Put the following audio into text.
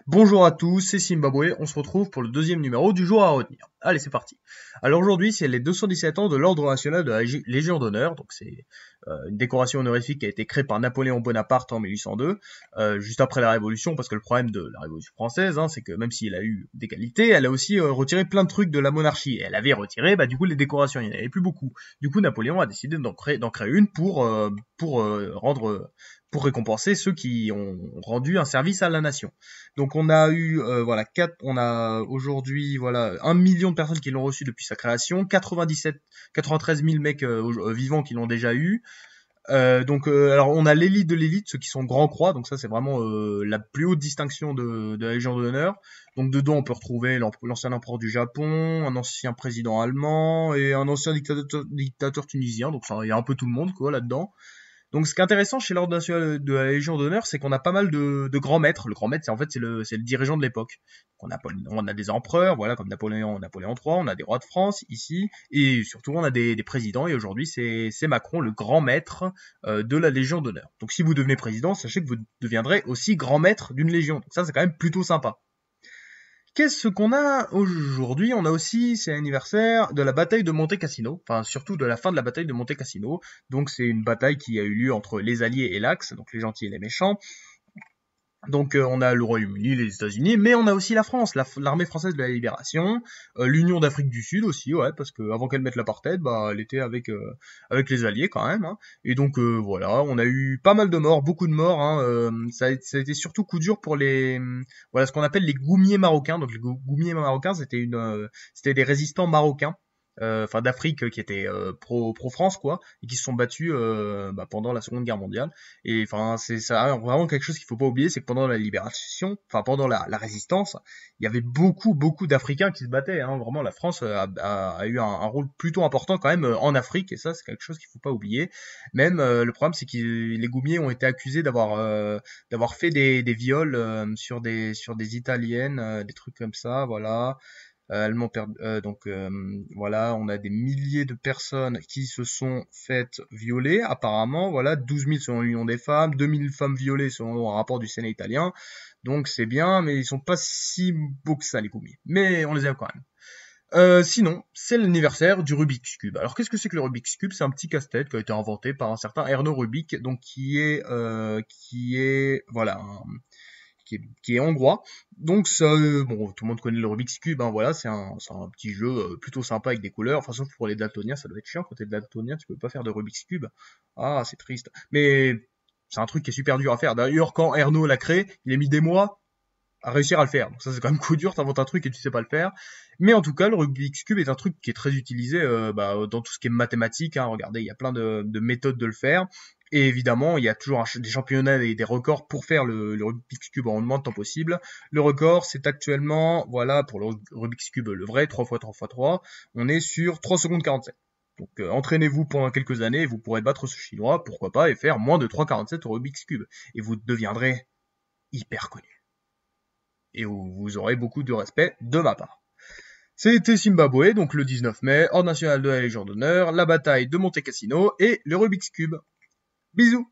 Bonjour à tous, c'est Zimbabwe, on se retrouve pour le deuxième numéro du jour à retenir. Allez, c'est parti. Alors aujourd'hui, c'est les 217 ans de l'Ordre national de la Légion d'honneur, donc c'est une décoration honorifique qui a été créée par Napoléon Bonaparte en 1802, juste après la Révolution, parce que le problème de la Révolution française, c'est que même s'il a eu des qualités, elle a aussi retiré plein de trucs de la monarchie, et elle avait retiré, du coup, les décorations, il n'y en avait plus beaucoup. Du coup, Napoléon a décidé d'en créer une pour récompenser ceux qui ont rendu un service à la nation. Donc on a eu on a aujourd'hui 1 million de personnes qui l'ont reçu depuis sa création, 93 000 mecs vivants qui l'ont déjà eu. Alors on a l'élite de l'élite, ceux qui sont Grand Croix, donc ça c'est vraiment la plus haute distinction de la Légion d'honneur. Donc dedans on peut retrouver l'ancien empereur du Japon, un ancien président allemand et un ancien dictateur tunisien. Donc il y a un peu tout le monde quoi là-dedans. Donc, ce qui est intéressant chez l'Ordre national de la Légion d'honneur, c'est qu'on a pas mal de grands maîtres. Le grand maître, c'est le dirigeant de l'époque. On a des empereurs, voilà, comme Napoléon III, on a des rois de France ici, et surtout on a des présidents. Et aujourd'hui, c'est Macron, le grand maître de la Légion d'honneur. Donc, si vous devenez président, sachez que vous deviendrez aussi grand maître d'une légion. Donc ça, c'est quand même plutôt sympa. Qu'est-ce qu'on a aujourd'hui? On a aussi, c'est l'anniversaire de la bataille de Monte Cassino, enfin surtout de la fin de la bataille de Monte Cassino. Donc c'est une bataille qui a eu lieu entre les Alliés et l'Axe, donc les gentils et les méchants. Donc on a le Royaume-Uni, les États-Unis, mais on a aussi la France, l'armée française de la libération, l'Union d'Afrique du Sud aussi, ouais, parce que avant qu'elle mette l'apartheid, elle était avec les Alliés quand même. Et donc voilà, on a eu pas mal de morts, beaucoup de morts. Ça a été surtout coup dur pour ce qu'on appelle les goumiers marocains. Donc les goumiers marocains, c'était des résistants marocains. D'Afrique qui étaient pro France quoi, et qui se sont battus pendant la Seconde Guerre mondiale. Et c'est ça vraiment quelque chose qu'il faut pas oublier, c'est que pendant la libération, pendant la résistance, il y avait beaucoup d'Africains qui se battaient. Vraiment, la France a eu un rôle plutôt important quand même en Afrique, et ça c'est quelque chose qu'il faut pas oublier. Même le problème c'est que les Goumiers ont été accusés d'avoir fait des viols sur des Italiennes, des trucs comme ça, voilà. On a des milliers de personnes qui se sont faites violer, apparemment, voilà, 12 000 selon l'Union des femmes, 2 000 femmes violées selon un rapport du Sénat italien, donc c'est bien, mais ils sont pas si beaux que ça, les commis. Mais on les aime quand même. Sinon, c'est l'anniversaire du Rubik's Cube. Alors qu'est-ce que c'est que le Rubik's Cube? C'est un petit casse-tête qui a été inventé par un certain Erno Rubik, donc qui est hongrois. Donc ça, tout le monde connaît le Rubik's Cube, voilà, c'est un petit jeu plutôt sympa avec des couleurs. Enfin, sauf pour les daltoniens, ça doit être chiant quand t'es daltonien, tu peux pas faire de Rubik's Cube. Ah, c'est triste. Mais c'est un truc qui est super dur à faire. D'ailleurs, quand Erno l'a créé, il a mis des mois à réussir à le faire. Donc ça, c'est quand même coup dur, t'inventes un truc et tu sais pas le faire. Mais en tout cas, le Rubik's Cube est un truc qui est très utilisé dans tout ce qui est mathématiques. Regardez, il y a plein de méthodes de le faire. Et évidemment, il y a toujours des championnats et des records pour faire le Rubik's Cube en le moins de temps possible. Le record, c'est actuellement, voilà, pour le Rubik's Cube, le vrai, 3x3x3, on est sur 3 secondes 47. Donc entraînez-vous pendant quelques années et vous pourrez battre ce chinois, pourquoi pas, et faire moins de 3,47 au Rubik's Cube. Et vous deviendrez hyper connu. Et vous aurez beaucoup de respect de ma part. C'était Zimbabwe, donc le 19 mai, Ordre national de la Légion d'honneur, la bataille de Monte Cassino et le Rubik's Cube. Bisous!